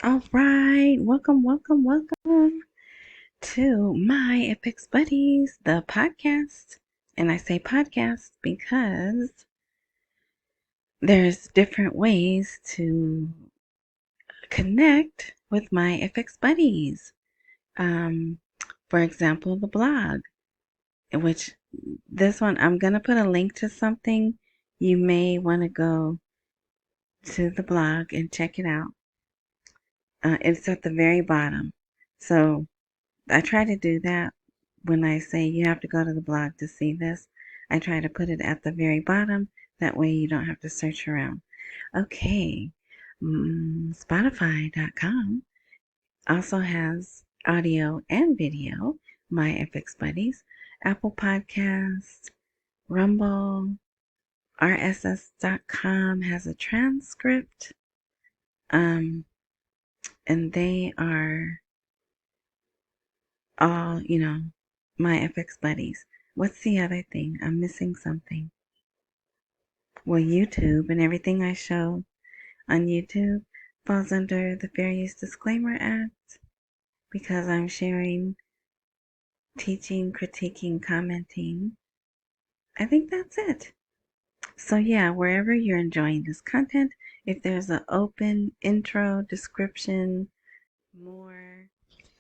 All right, welcome to my Epics Buddies, the podcast. And I say podcast because there's different ways to connect with my Epics Buddies. Um, for example, the blog, which this one, I'm going to put a link to something. You may want to go to the blog and check it out. It's at the very bottom. So I try to do that when I say you have to go to the blog to see this. I try to put it at the very bottom. That way you don't have to search around. Okay. Spotify.com also has audio and video, my FX Buddies. Apple Podcasts, Rumble, RSS.com has a transcript. And they are all, my FX buddies. What's the other thing? I'm missing something. Well, YouTube and everything I show on YouTube falls under the Fair Use Disclaimer Act because I'm sharing, teaching, critiquing, commenting. I think that's it. So yeah, wherever you're enjoying this content, if there's an open intro, description, more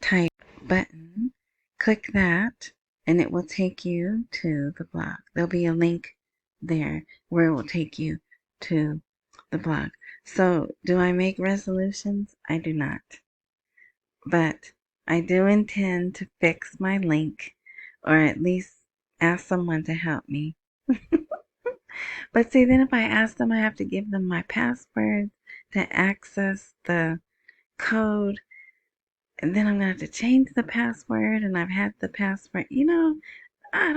type button, click that and it will take you to the blog. There'll be a link there where it will take you to the blog. So, do I make resolutions? I do not. But I do intend to fix my link or at least ask someone to help me. But see, then if I ask them, I have to give them my password to access the code. And then I'm going to have to change the password, and I've had the password. I don't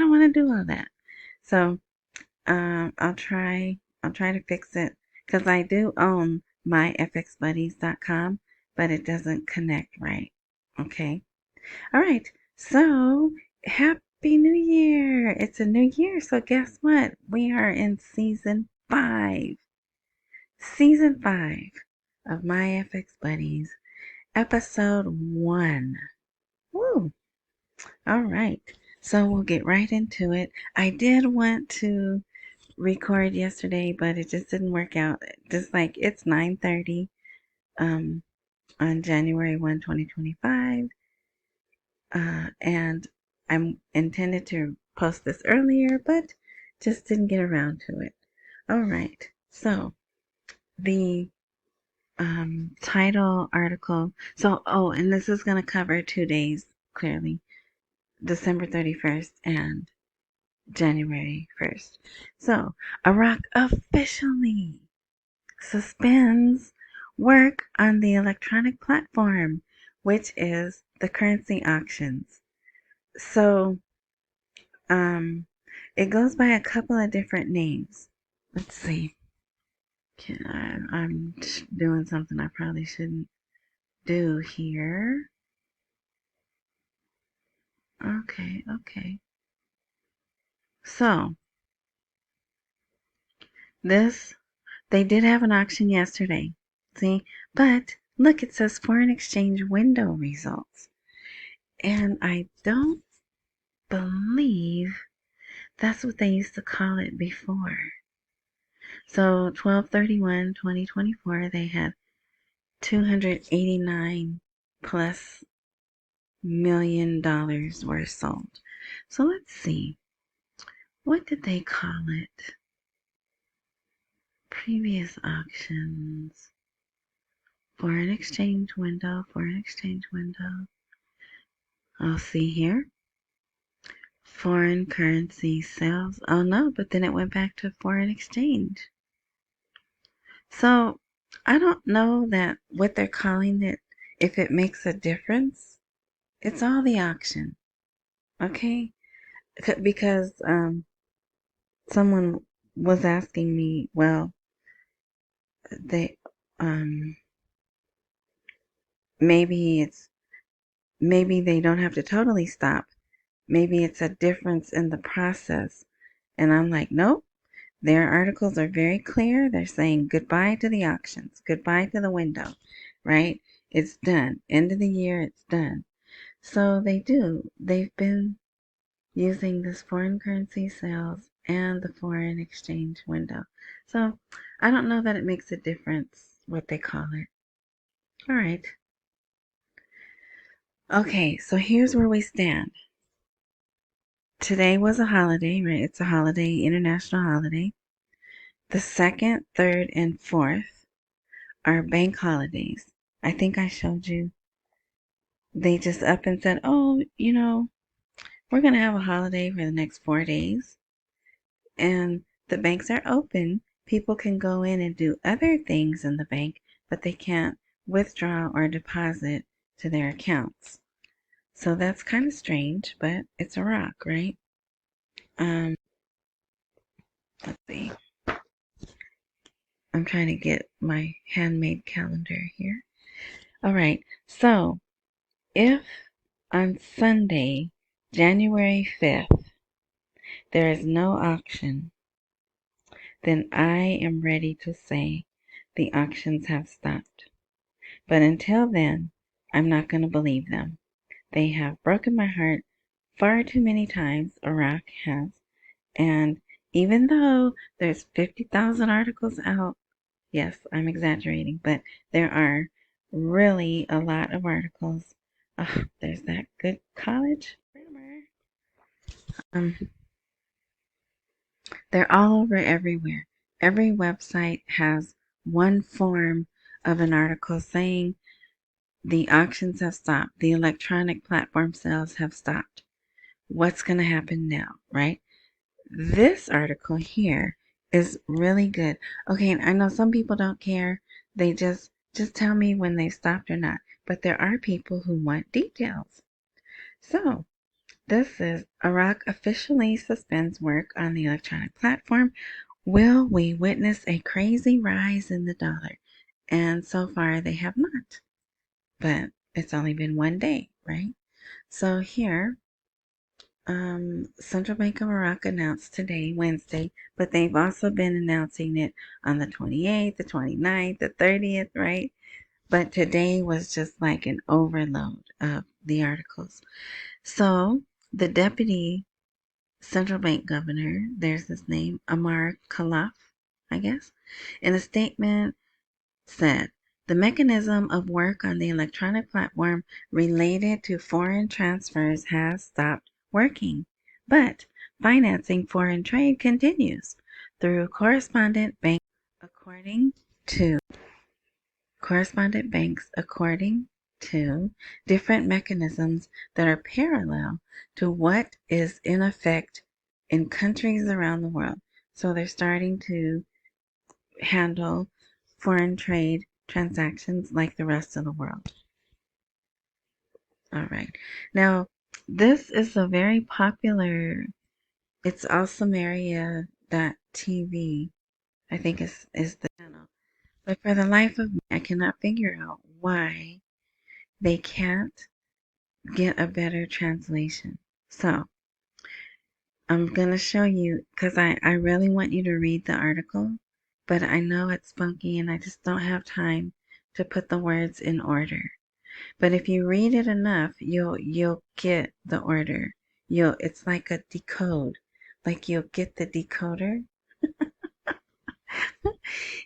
want to do all that. So I'll try to fix it because I do own myfxbuddies.com, but it doesn't connect right. Okay. All right. So happy New Year. It's a new year. So guess what? We are in season 5. Season 5 of my FX Buddies, episode 1. Woo. All right. So we'll get right into it. I did want to record yesterday, but it just didn't work out. Just like it's 9:30 on January 1, 2025. And I'm intended to post this earlier, but just didn't get around to it. All right. So the title article. So, and this is going to cover 2 days clearly. December 31st and January 1st. So, Iraq officially suspends work on the electronic platform, which is the currency auctions. So, it goes by a couple of different names. Let's see. I'm doing something I probably shouldn't do here. Okay. So, they did have an auction yesterday. See? But look, it says foreign exchange window results. And I don't believe that's what they used to call it before. So 12/31/2024, they had 289 plus $1 million were sold. So let's see. What did they call it? Previous auctions. Foreign exchange window. I'll see here. Foreign currency sales. Oh no, but then it went back to foreign exchange. So I don't know that what they're calling it, if it makes a difference. It's all the auction. Okay? Because someone was asking me, well, they maybe they don't have to totally stop. Maybe it's a difference in the process. And I'm like, nope. Their articles are very clear. They're saying goodbye to the auctions, goodbye to the window, right? It's done. End of the year, it's done. So they do. They've been using this foreign currency sales and the foreign exchange window. So I don't know that it makes a difference what they call it. All right. Okay, so here's where we stand. Today was a holiday, right? It's a holiday, international holiday. The 2nd, 3rd, and 4th are bank holidays. I think I showed you. They just up and said, oh, we're going to have a holiday for the next 4 days. And the banks are open. People can go in and do other things in the bank, but they can't withdraw or deposit to their accounts. So that's kind of strange, but it's Iraq, right? Let's see. I'm trying to get my handmade calendar here. All right. So if on Sunday, January 5th, there is no auction, then I am ready to say the auctions have stopped. But until then, I'm not going to believe them. They have broken my heart far too many times, Iraq has. And even though there's 50,000 articles out, yes, I'm exaggerating, but there are really a lot of articles. Oh, there's that good college grammar. They're all over everywhere. Every website has one form of an article saying the auctions have stopped. The electronic platform sales have stopped. What's going to happen now, right? This article here is really good. Okay, I know some people don't care. They just tell me when they stopped or not. But there are people who want details. So, this is Iraq officially suspends work on the electronic platform. Will we witness a crazy rise in the dollar? And so far they have not. But it's only been one day, right? So here, Central Bank of Iraq announced today, Wednesday, but they've also been announcing it on the 28th, the 29th, the 30th, right? But today was just like an overload of the articles. So the deputy central bank governor, there's his name, Ammar Khalaf, I guess, in a statement said, the mechanism of work on the electronic platform related to foreign transfers has stopped working, but financing foreign trade continues through correspondent banks according to different mechanisms that are parallel to what is in effect in countries around the world. So they're starting to handle foreign trade transactions like the rest of the world. All right. Now, this is a very popular, it's Sumerian.tv, I think is the channel. But for the life of me, I cannot figure out why they can't get a better translation. So, I'm going to show you, because I really want you to read the article, but I know it's funky and I just don't have time to put the words in order. But if you read it enough, you'll get the order. It's like a decode. Like you'll get the decoder.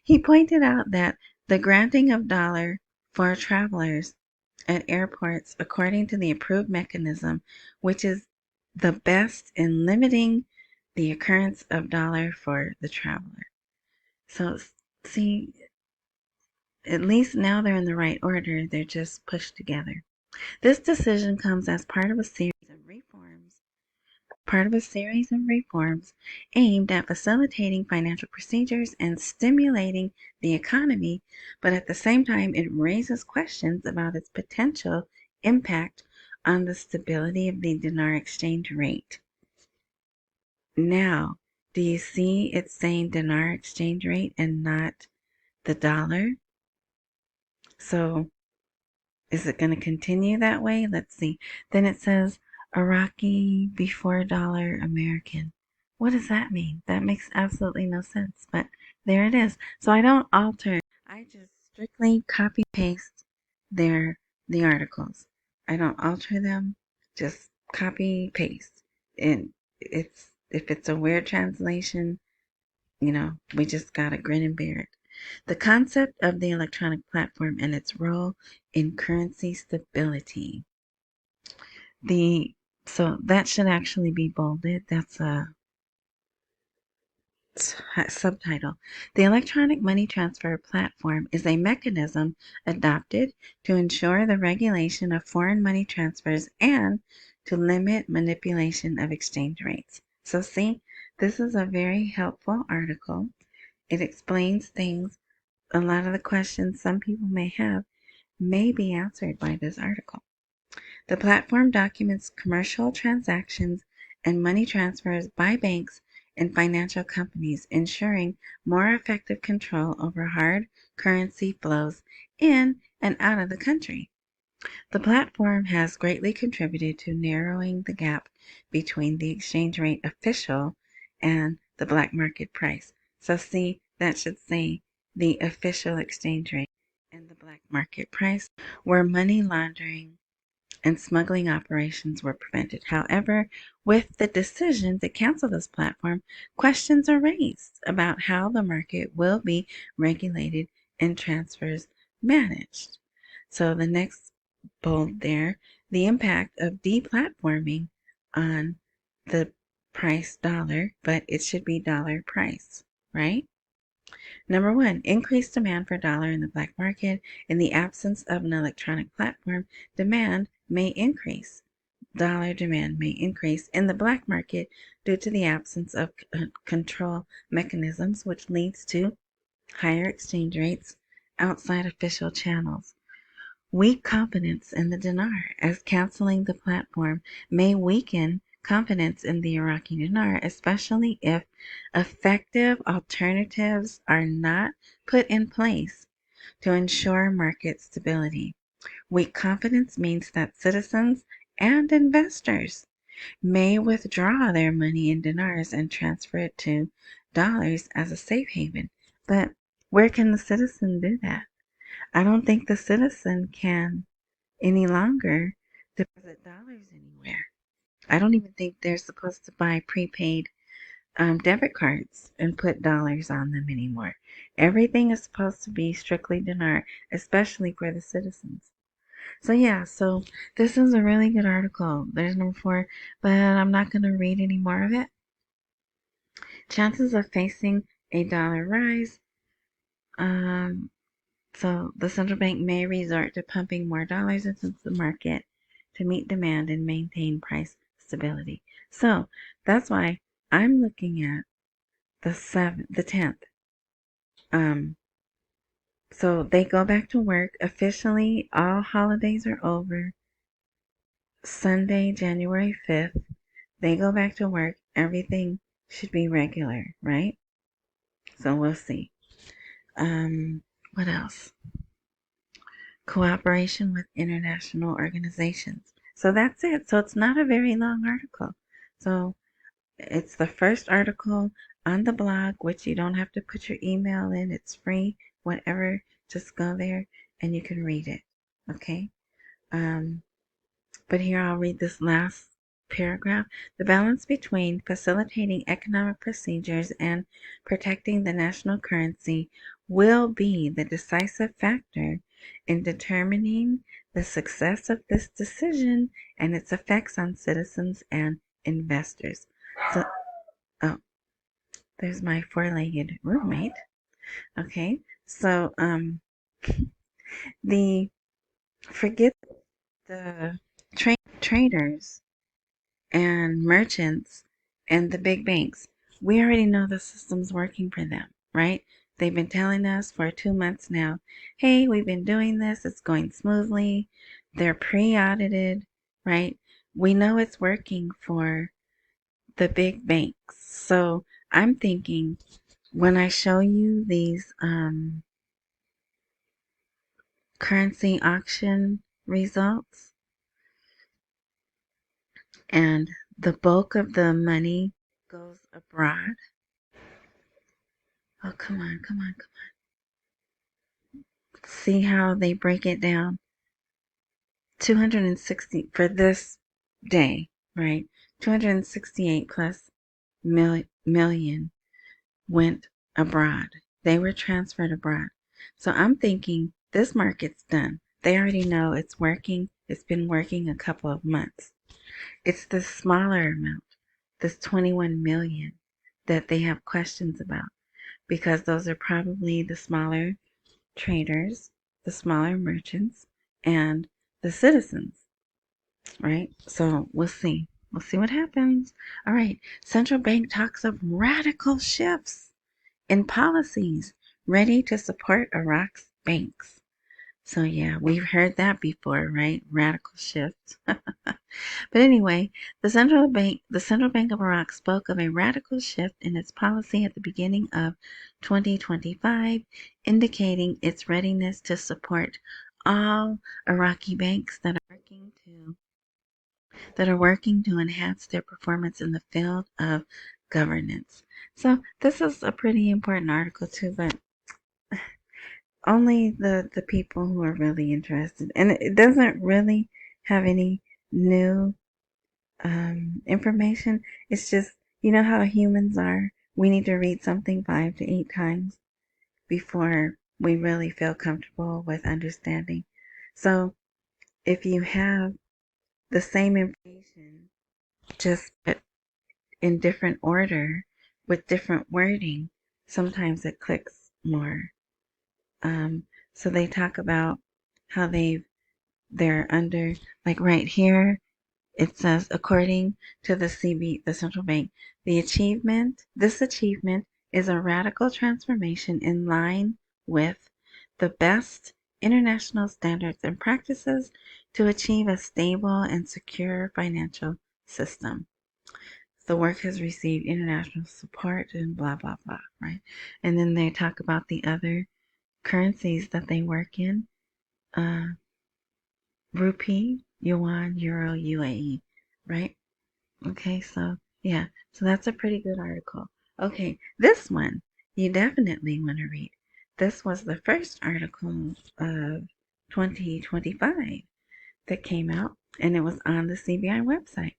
He pointed out that the granting of dollar for travelers at airports according to the approved mechanism, which is the best in limiting the occurrence of dollar for the traveler. So, see, at least now they're in the right order. They're just pushed together. This decision comes as part of a series of reforms aimed at facilitating financial procedures and stimulating the economy, but at the same time it raises questions about its potential impact on the stability of the dinar exchange rate. Now, do you see it's saying dinar exchange rate and not the dollar? So is it going to continue that way? Let's see. Then it says Iraqi before dollar American. What does that mean? That makes absolutely no sense. But there it is. So I don't alter. I just strictly copy paste they're the articles. I don't alter them, just copy, paste. And if it's a weird translation, we just gotta grin and bear it. The concept of the electronic platform and its role in currency stability. So that should actually be bolded. That's a subtitle. The electronic money transfer platform is a mechanism adopted to ensure the regulation of foreign money transfers and to limit manipulation of exchange rates. So see, this is a very helpful article. It explains things. A lot of the questions some people may have may be answered by this article. The platform documents commercial transactions and money transfers by banks and financial companies, ensuring more effective control over hard currency flows in and out of the country. The platform has greatly contributed to narrowing the gap between the exchange rate official and the black market price. So see, that should say the official exchange rate and the black market price, where money laundering and smuggling operations were prevented. However, with the decision to cancel this platform, questions are raised about how the market will be regulated and transfers managed. So the next bold there, the impact of deplatforming on the price dollar, but it should be dollar price, right? Number one, increased demand for dollar in the black market. In the absence of an electronic platform, demand may increase. Dollar demand may increase in the black market due to the absence of control mechanisms, which leads to higher exchange rates outside official channels. Weak confidence in the dinar, as canceling the platform may weaken confidence in the Iraqi dinar, especially if effective alternatives are not put in place to ensure market stability. Weak confidence means that citizens and investors may withdraw their money in dinars and transfer it to dollars as a safe haven. But where can the citizen do that? I don't think the citizen can any longer deposit dollars anywhere. I don't even think they're supposed to buy prepaid debit cards and put dollars on them anymore. Everything is supposed to be strictly dinar, especially for the citizens. So this is a really good article. There's number 4, but I'm not going to read any more of it. Chances of facing a dollar rise. So the central bank may resort to pumping more dollars into the market to meet demand and maintain price stability. So that's why I'm looking at the 10th. So they go back to work officially. All holidays are over. Sunday, January 5th, they go back to work. Everything should be regular, right? So we'll see. What else? Cooperation with international organizations. So that's it. So it's not a very long article. So it's the first article on the blog, which you don't have to put your email in. It's free, whatever. Just go there and you can read it. Okay? But here I'll read this last paragraph. The balance between facilitating economic procedures and protecting the national currency will be the decisive factor in determining the success of this decision and its effects on citizens and investors. So, oh, there's my four-legged roommate. Okay, so the forget the traders and merchants and the big banks. We already know the system's working for them, right? They've been telling us for 2 months now, hey, we've been doing this, it's going smoothly. They're pre-audited, right? We know it's working for the big banks. So I'm thinking when I show you these currency auction results and the bulk of the money goes abroad. Oh, come on. See how they break it down? 260 for this day, right? 268 plus million went abroad. They were transferred abroad. So I'm thinking this market's done. They already know it's working. It's been working a couple of months. It's the smaller amount, this 21 million, that they have questions about, because those are probably the smaller traders, the smaller merchants, and the citizens, right? So we'll see. We'll see what happens. All right. Central bank talks of radical shifts in policies ready to support Iraq's banks. So yeah, we've heard that before, right? Radical shifts. But anyway, the Central Bank of Iraq spoke of a radical shift in its policy at the beginning of 2025, indicating its readiness to support all Iraqi banks that are working to enhance their performance in the field of governance. So this is a pretty important article too, but only the people who are really interested. And it doesn't really have any new information. It's just, you know how humans are. We need to read something 5 to 8 times before we really feel comfortable with understanding. So if you have the same information, just in different order with different wording, sometimes it clicks more. So they talk about how they're under, like right here, it says, according to the Central Bank, this achievement is a radical transformation in line with the best international standards and practices to achieve a stable and secure financial system. The work has received international support and blah, blah, blah, right? And then they talk about the other currencies that they work in. Rupee, yuan, euro, UAE, right? Okay, so yeah, so that's a pretty good article. Okay, this one you definitely want to read. This was the first article of 2025 that came out, and it was on the CBI website.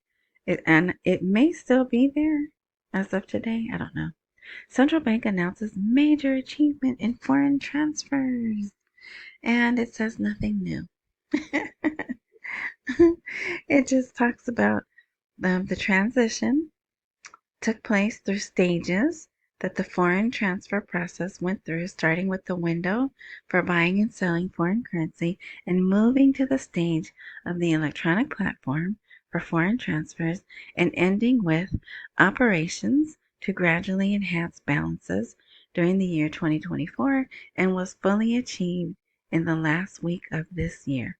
And it may still be there as of today. I don't know. Central Bank announces major achievement in foreign transfers, and it says nothing new. It just talks about the transition took place through stages that the foreign transfer process went through, starting with the window for buying and selling foreign currency and moving to the stage of the electronic platform for foreign transfers and ending with operations to gradually enhance balances during the year 2024 and was fully achieved in the last week of this year.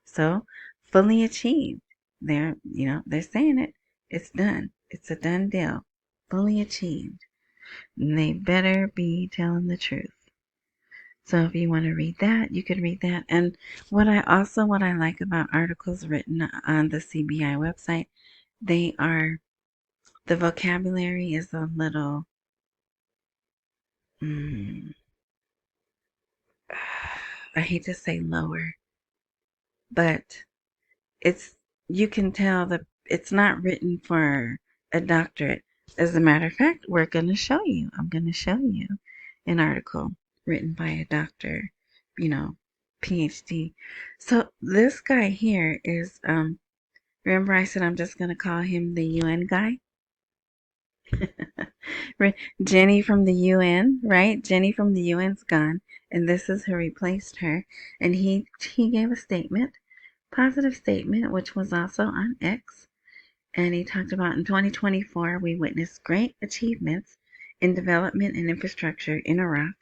So, fully achieved. They're saying it. It's done. It's a done deal. Fully achieved. And they better be telling the truth. So if you want to read that, you could read that. And what I like about articles written on the CBI website, the vocabulary is a little, I hate to say lower, but you can tell that it's not written for a doctorate. As a matter of fact, I'm going to show you an article written by a doctor, PhD. So this guy here is, remember I said I'm just going to call him the UN guy? Jenny from the UN, right? Jenny from the UN's gone, and this is who replaced her. And he gave a positive statement, which was also on X. And he talked about in 2024, we witnessed great achievements in development and infrastructure in Iraq,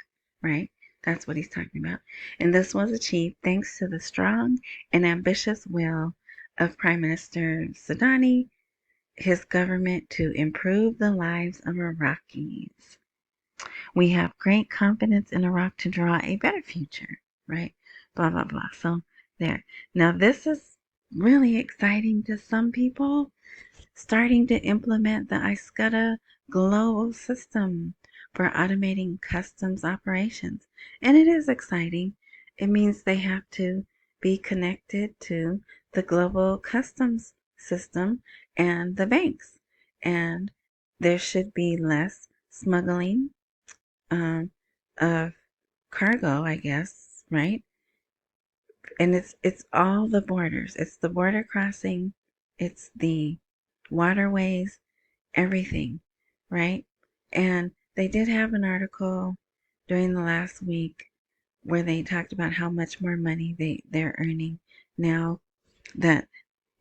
right? That's what he's talking about. And this was achieved thanks to the strong and ambitious will of Prime Minister Sadani, his government, to improve the lives of Iraqis. We have great confidence in Iraq to draw a better future, right? Blah, blah, blah. So there. Now this is really exciting to some people, starting to implement the ISCUDA global system for automating customs operations. And it is exciting. It means they have to be connected to the global customs system and the banks. And there should be less smuggling of cargo, I guess, right? And it's all the borders. It's the border crossing, it's the waterways, everything, right? And they did have an article during the last week where they talked about how much more money they're earning now that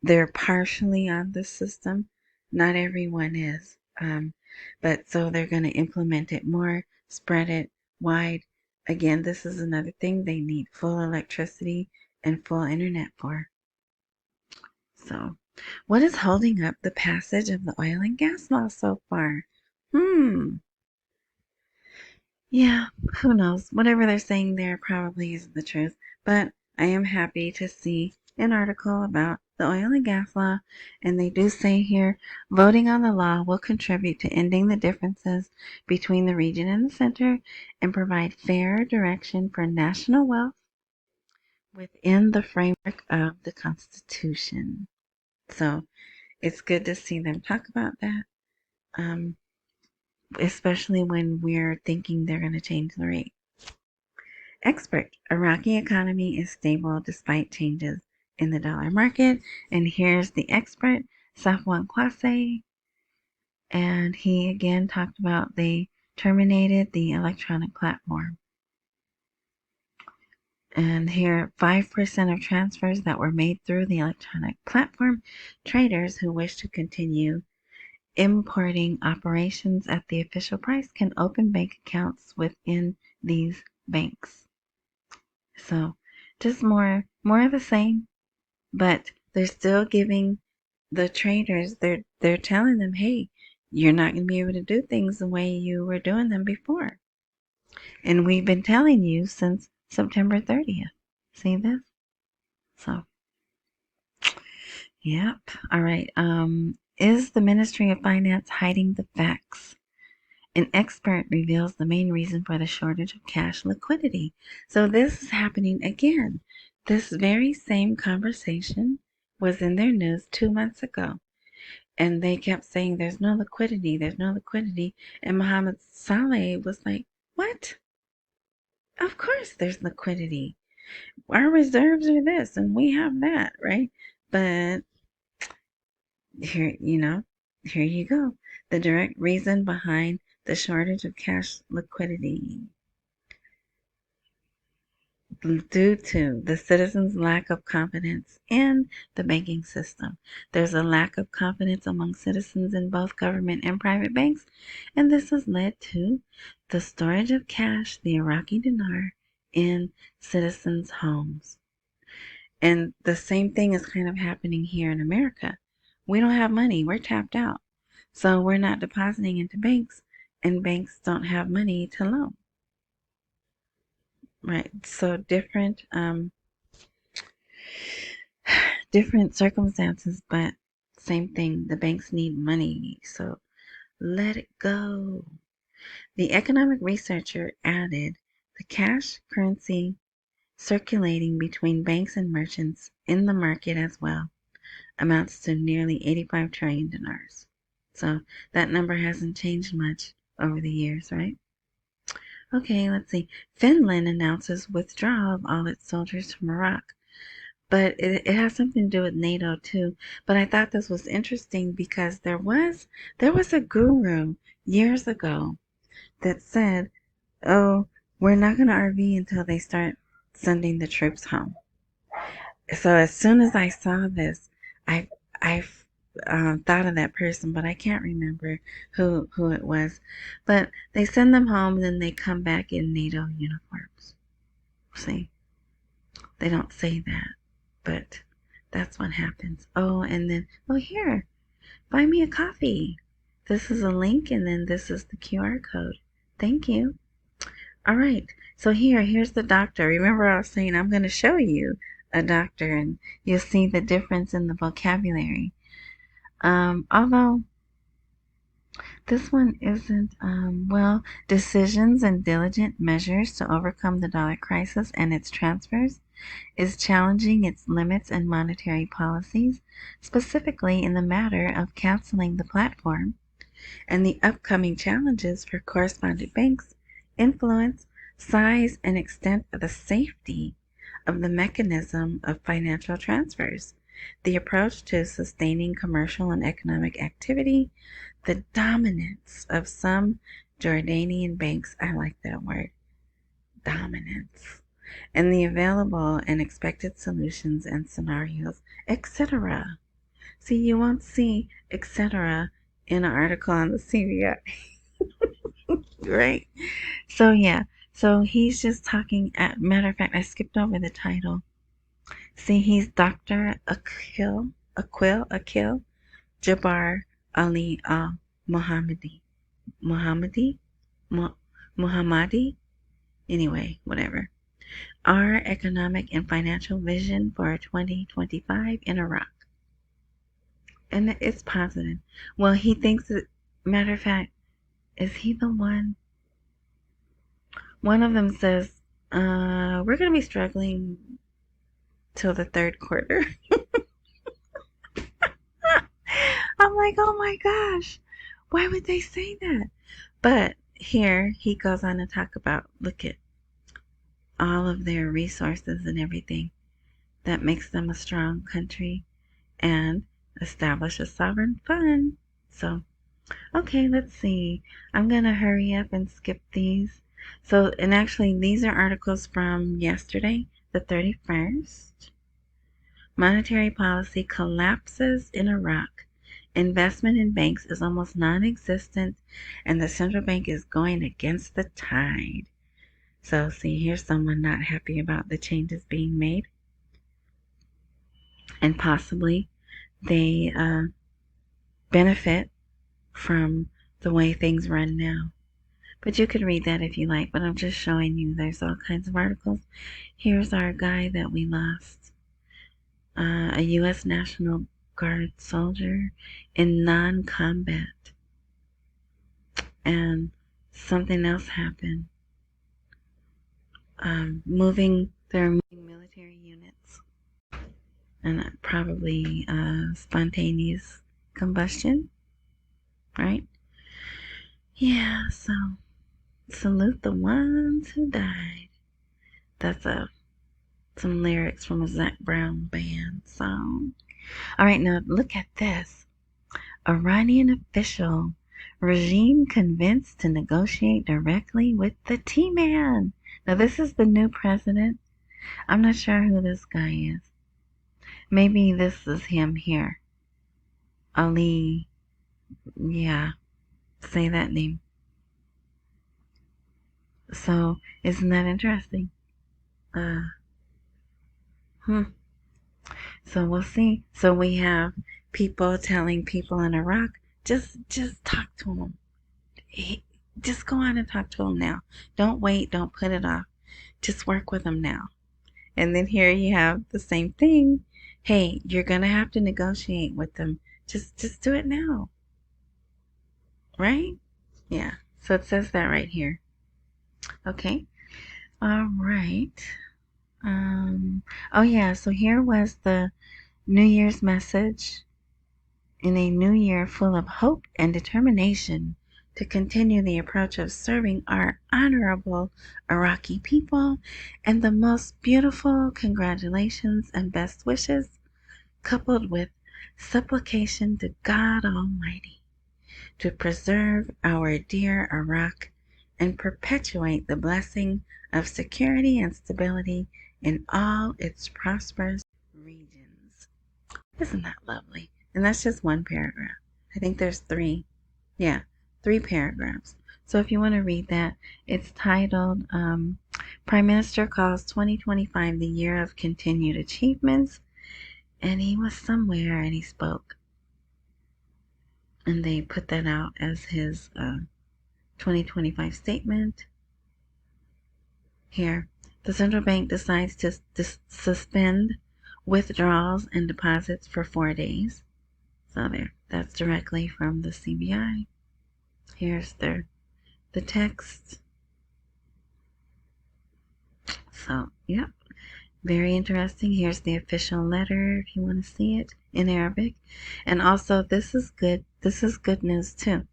they're partially on the system. Not everyone is. But so they're going to implement it more, spread it wide. Again, this is another thing they need full electricity and full internet for. So, what is holding up the passage of the oil and gas law so far? Yeah, who knows? Whatever they're saying there probably isn't the truth. But I am happy to see an article about the oil and gas law, and they do say here, voting on the law will contribute to ending the differences between the region and the center and provide fair direction for national wealth within the framework of the Constitution. So it's good to see them talk about that, especially when we're thinking they're going to change the rate. Expert, Iraqi economy is stable despite changes in the dollar market. And here's the expert, Safwan Kwase. And he again talked about they terminated the electronic platform. And here, 5% of transfers that were made through the electronic platform, traders who wish to continue importing operations at the official price can open bank accounts within these banks. So just more of the same, but they're still giving the traders, they're telling them, hey, you're not going to be able to do things the way you were doing them before. And we've been telling you since September 30th. See this? So, yep. All right. Is the Ministry of Finance hiding the facts? An expert reveals the main reason for the shortage of cash liquidity. So this is happening again. This very same conversation was in their news 2 months ago. And they kept saying there's no liquidity, there's no liquidity. And Mohammed Saleh was like, what? Of course there's liquidity. Our reserves are this and we have that, right? But here, here you go. The direct reason behind the shortage of cash liquidity due to the citizens' lack of confidence in the banking system. There's a lack of confidence among citizens in both government and private banks, and this has led to the storage of cash, the Iraqi dinar, in citizens' homes. And the same thing is kind of happening here in America. We don't have money. We're tapped out. So we're not depositing into banks, and banks don't have money to loan. Right. So different circumstances, but same thing. The banks need money. So let it go. The economic researcher added the cash currency circulating between banks and merchants in the market as well amounts to nearly 85 trillion dinars. So that number hasn't changed much over the years, right? Okay, let's see. Finland announces withdrawal of all its soldiers from Iraq. But it has something to do with NATO too. But I thought this was interesting because there was a guru years ago that said, "Oh, we're not going to RV until they start sending the troops home." So as soon as I saw this, I've thought of that person, but I can't remember who it was. But they send them home, and then they come back in NATO uniforms. See, they don't say that, but that's what happens. Oh, and then here, buy me a coffee. This is a link, and then this is the QR code. Thank you. All right. So here's the doctor. Remember I was saying I'm going to show you a doctor and you'll see the difference in the vocabulary. Although this one isn't, decisions and diligent measures to overcome the dollar crisis and its transfers is challenging its limits and monetary policies, specifically in the matter of canceling the platform, and the upcoming challenges for correspondent banks, influence, size, and extent of the safety of the mechanism of financial transfers, the approach to sustaining commercial and economic activity, the dominance of some Jordanian banks, I like that word, dominance, and the available and expected solutions and scenarios, etc. See, you won't see etc. in an article on the CBI, right? So yeah, so he's just talking. Matter of fact, I skipped over the title. See, he's Dr. Akil Jabbar Ali al Muhammadi. Muhammadi? Anyway, whatever. Our economic and financial vision for 2025 in Iraq. And it's positive. Well, he thinks that, matter of fact, is he the one? One of them says, we're going to be struggling till the third quarter. I'm like, oh my gosh, why would they say that? But here he goes on to talk about, look at all of their resources and everything that makes them a strong country and establish a sovereign fund. So, okay, let's see. I'm going to hurry up and skip these. So, and actually, these are articles from yesterday, the 31st. Monetary policy collapses in Iraq. Investment in banks is almost non-existent, and the central bank is going against the tide. So, see, here's someone not happy about the changes being made. And possibly they benefit from the way things run now. But you could read that if you like, but I'm just showing you there's all kinds of articles. Here's our guy that we lost. A U.S. National Guard soldier in non-combat. And something else happened. They're moving military units. And probably spontaneous combustion. Right? Yeah, so salute the ones who died. That's some lyrics from a Zac Brown band song. All right, now look at this. Iranian official regime convinced to negotiate directly with the T-Man. Now this is the new president. I'm not sure who this guy is. Maybe this is him here. Ali, yeah, say that name. So, isn't that interesting? So we'll see. So we have people telling people in Iraq, just talk to him. Just go on and talk to him now. Don't wait. Don't put it off. Just work with him now. And then here you have the same thing. Hey, you're gonna have to negotiate with them. Just do it now. Right? Yeah. So it says that right here. Okay. All right. Oh yeah, so here was the New Year's message. In a new year full of hope and determination to continue the approach of serving our honorable Iraqi people, and the most beautiful congratulations and best wishes, coupled with supplication to God Almighty to preserve our dear Iraq and perpetuate the blessing of security and stability in all its prosperous regions. Isn't that lovely? And that's just one paragraph. I think there's three. Yeah, 3 paragraphs. So if you want to read that, it's titled Prime Minister Calls 2025 the Year of Continued Achievements. And he was somewhere and he spoke. And they put that out as his 2025 statement. Here, the central bank decides to suspend withdrawals and deposits for 4 days. So there, that's directly from the CBI. Here's the text. So, yep. Very interesting. Here's the official letter if you want to see it in Arabic. And also, this is good. This is good news too.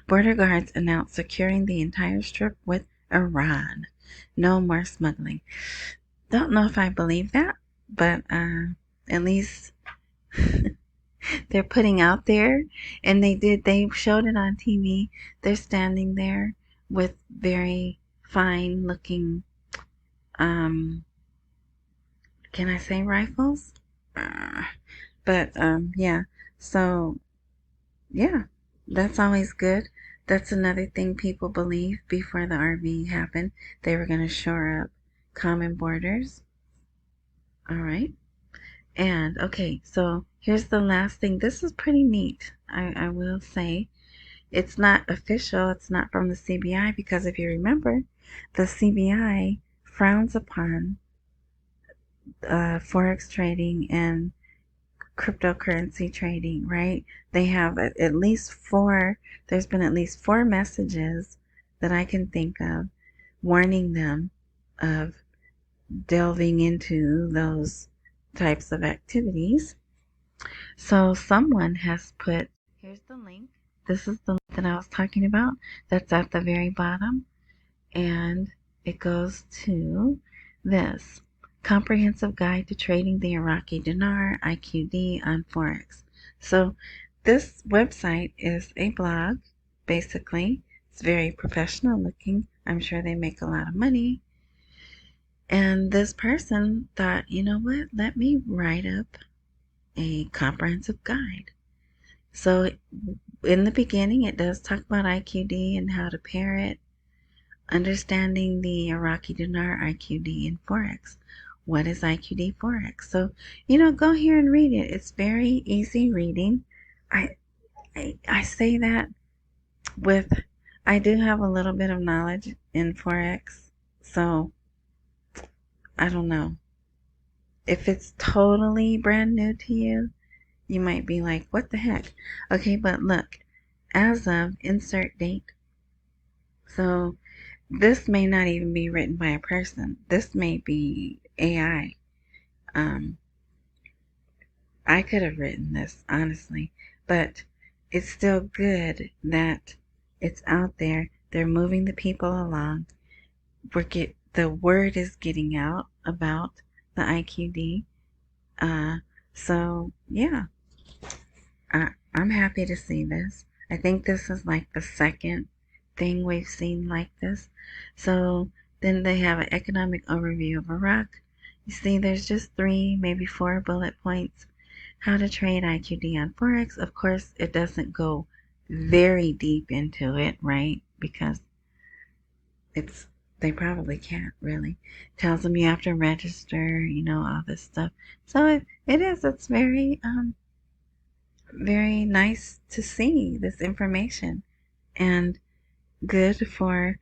Border guards announced securing the entire strip with Iran. No more smuggling. Don't know if I believe that, but at least they're putting out there, and they showed it on TV. They're standing there with very fine looking, can I say rifles? Uh, but yeah, so yeah, that's always good. That's another thing people believe before the RV happened. They were going to shore up common borders. All right. And okay, so here's the last thing. This is pretty neat. I will say it's not official. It's not from the CBI because if you remember, the CBI frowns upon Forex trading and cryptocurrency trading, right? They have at least four, there's been at least four messages that I can think of warning them of delving into those types of activities. So someone has put, here's the link. This is the link that I was talking about. That's at the very bottom. And it goes to this. Comprehensive Guide to Trading the Iraqi Dinar, IQD on Forex. So this website is a blog, basically. It's very professional looking. I'm sure they make a lot of money. And this person thought, you know what? Let me write up a comprehensive guide. So in the beginning, it does talk about IQD and how to pair it, understanding the Iraqi dinar, IQD, and Forex. What is IQD Forex? So, go here and read it. It's very easy reading. I say that with, I do have a little bit of knowledge in Forex. So, I don't know. If it's totally brand new to you, you might be like, what the heck? Okay, but look, as of insert date. So this may not even be written by a person. This may be AI. I could have written this, honestly, but it's still good that it's out there. They're moving the people along. The word is getting out about the IQD. So yeah, I'm happy to see this. I think this is like the second thing we've seen like this. So then they have an economic overview of Iraq. You see, there's just 3, maybe 4 bullet points. How to trade IQD on Forex. Of course, it doesn't go very deep into it, right? Because they probably can't really. Tells them you have to register, all this stuff. So it's very nice to see this information and good for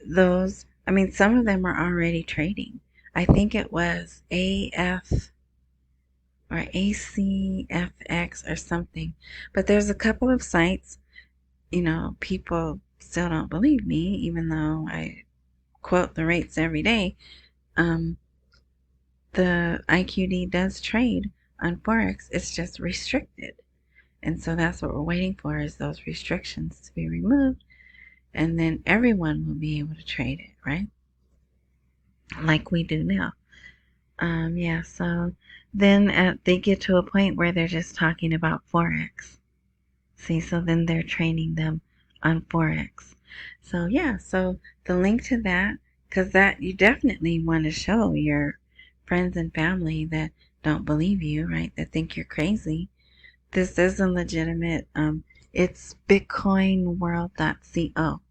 those. I mean, some of them are already trading. I think it was AF or ACFX or something. But there's a couple of sites, people still don't believe me, even though I quote the rates every day. The IQD does trade on Forex. It's just restricted. And so that's what we're waiting for, is those restrictions to be removed. And then everyone will be able to trade it, right? Like we do now. Yeah, so then they get to a point where they're just talking about Forex. See, so then they're training them on Forex. So yeah, so the link to that, because that you definitely want to show your friends and family that don't believe you, right? That think you're crazy. This is a legitimate, it's bitcoinworld.co.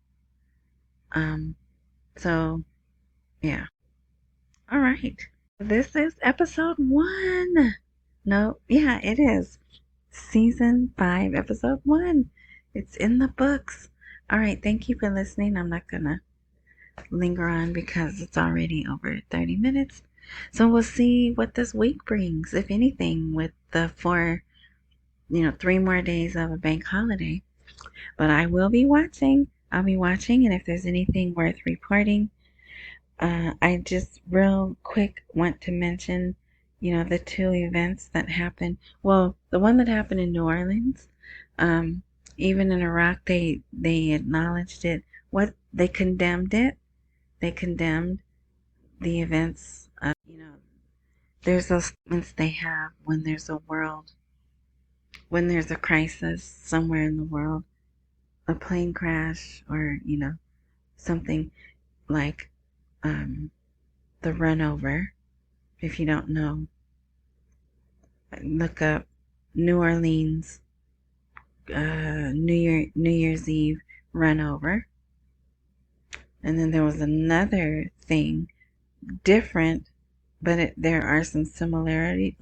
So yeah. All right. This is episode 1. No, yeah, it is. Season 5, episode 1. It's in the books. All right, thank you for listening. I'm not going to linger on because it's already over 30 minutes. So we'll see what this week brings, if anything, with the 3 more days of a bank holiday. But I will be watching. I'll be watching, and if there's anything worth reporting, I just real quick want to mention, the two events that happened. Well, the one that happened in New Orleans, um, even in Iraq, they acknowledged it. What they condemned it. They condemned the events. There's those statements they have when there's a crisis somewhere in the world, a plane crash, or something like the run over. If you don't know, look up New Orleans New Year's Eve run over. And then there was another thing different, but there are some similarities.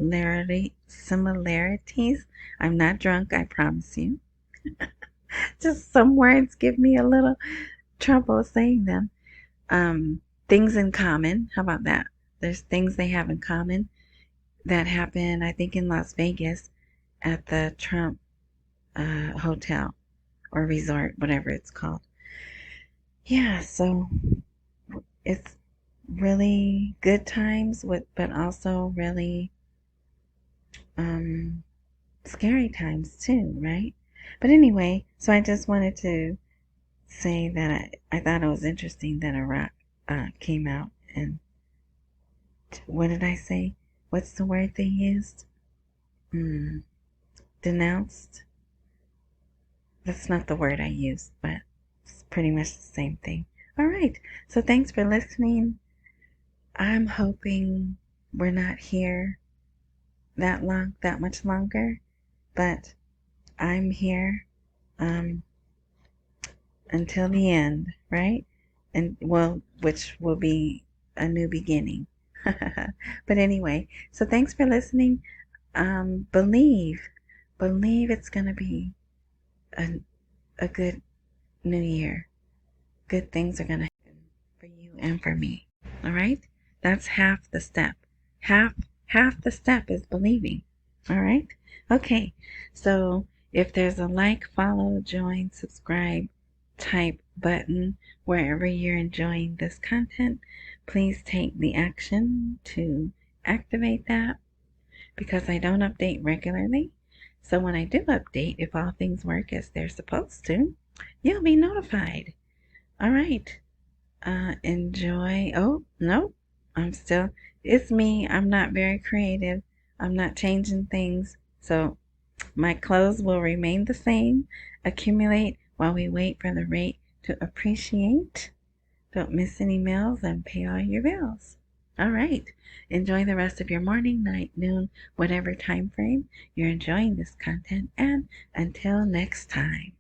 I'm not drunk, I promise you. Just some words give me a little trouble saying them. Things in common. How about that? There's things they have in common that happened, I think, in Las Vegas at the Trump hotel or resort, whatever it's called. Yeah, so it's really good times, but also really scary times too, right? But anyway, so I just wanted to say that I thought it was interesting that Iraq came out and what did I say? What's the word they used? Denounced. That's not the word I used, but it's pretty much the same thing. All right. So thanks for listening. I'm hoping we're not here that much longer, but I'm here until the end, right? And well, which will be a new beginning. But anyway, so thanks for listening. Believe it's gonna be a good new year. Good things are gonna happen for you and for me. All right? That's half the step. Half the step is believing. All right? Okay. So if there's a like, follow, join, subscribe type button wherever you're enjoying this content, please take the action to activate that because I don't update regularly. So when I do update, if all things work as they're supposed to, you'll be notified. All right. Enjoy. Oh, no. It's me. I'm not very creative. I'm not changing things. So my clothes will remain the same. Accumulate while we wait for the rate to appreciate. Don't miss any meals and pay all your bills. All right. Enjoy the rest of your morning, night, noon, whatever time frame you're enjoying this content. And until next time.